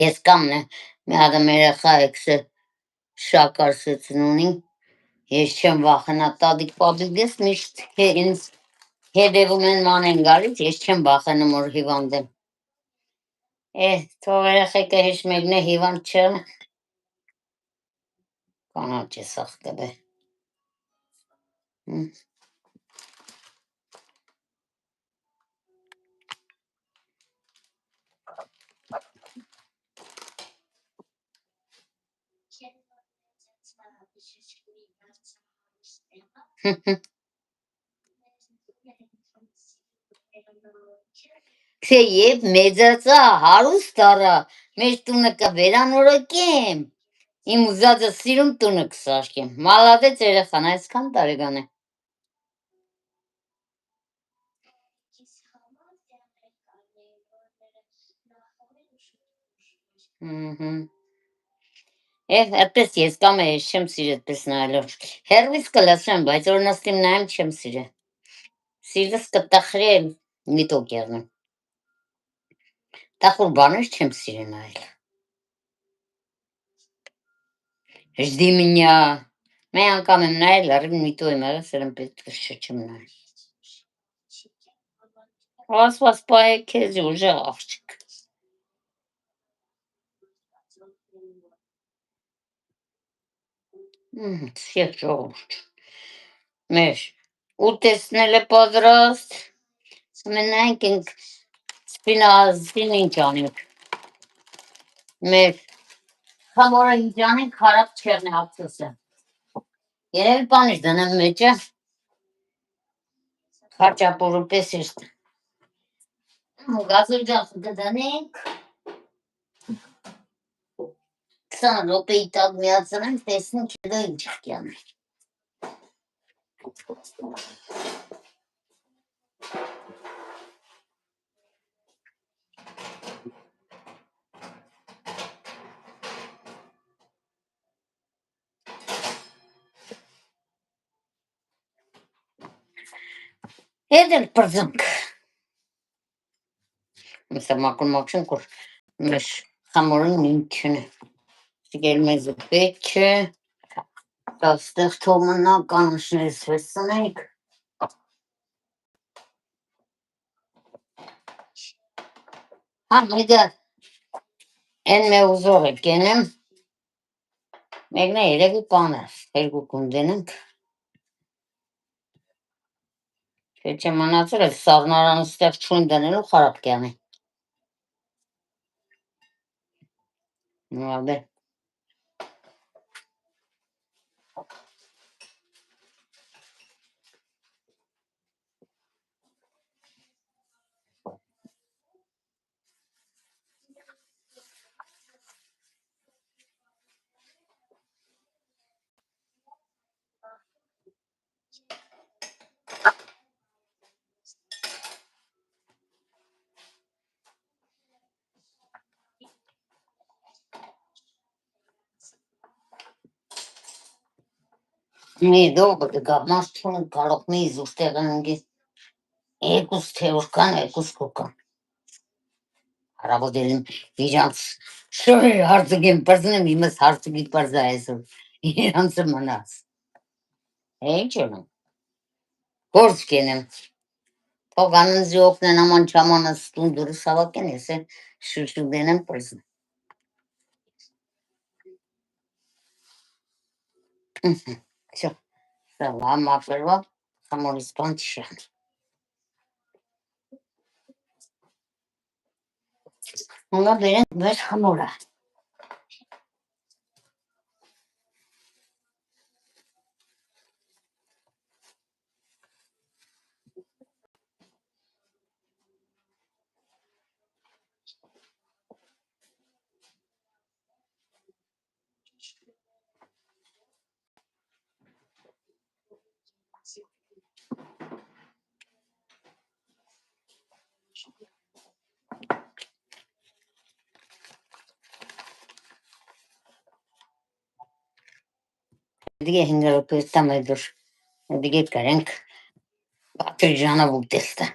Ես կամն է, մի հատ երեխա էքսը շակարսեցնունի, ես չեմ վախենա տադիկ պադիկ ես միշտ ինձ հետևում են մանեն գալիս, ես չեմ վախենում որ հիվանդ եմ։ Թող երեխեքը հեչ մեկն է հիվանդ չէ։ Կանաչ է սախտել է։ Եվ մեծացա հարուստ արա, մեր տունը կվերանորոգեմ, իմ ուզածը սիրում տունը կսարքեմ, մալադեց երեխան, այսքան տարեկան է։ Այդպես ես կամ ես չեմ սիրել այդպես նայելով, հեռվից կլսեմ, բայց որ նստիմ նայեմ չեմ սիրել, սիրտս կտխրի մի տոկերն եմ, տախուր բաներ չեմ սիրել նայել, ժդի մինյա, մի անգամ եմ նայել, առիվ միտո եմ եղել, սերեմ պետք չեմ նայել, ասված պահե քեզի ուժեղ աղջիկ, Սիետ ժողովուրդ, մեր ուտեսնել է պատրաստ, մենայինք ենք սպինազին ինչ անենք, մեր խամորը ինչ անենք խարապ չեղն է հացոսը, երևի պանիշ դնեմ մեջը, խաչապուրու պես էշտ, գազորջախ դդանենք, 20 ռոպեի տակ միացնենք, տեսնենք դա ինչ կյանենք։ Հետ էլ պրձանք։ Միսա մակուն մակշենք, որ մեր խամորին ինքն է, սիգել մեզը պետ չէ, դա ստեղ թոմնա կանաշներս վեսնենք, մեգա են մե ուզող է կենեմ, մեկն է երևի պանը, երկու կունդենենք, Չէ մնացել է սառնարանը ստեղ չուն դնելու խարապ կյանի։ Մալդե։ Մի դողը դգա մասթուն կարող մի զուստեղն ընգի երկուս թևոր կան, երկուս կոկան։ Հարավոդելին իրանց շորեր հարցուգին պրզնեմ, իմս հարցուգի պրզա այսօր, իրանցը մնաց։ Ինչ ունեմ, գործ կենեմ, թող աննզի օգնեն աման չամանը ստուն դուրս հավակեն, ես է շուշուգեն եմ պրզն։ Всё. Սալամա պրվա, խամորիս բան չշան։ Ունա բերենք մեր խամորը։ Դիգե հինգարոպ տամ է դուր, դիգե կարենք բատր ժանավ ուտեստը։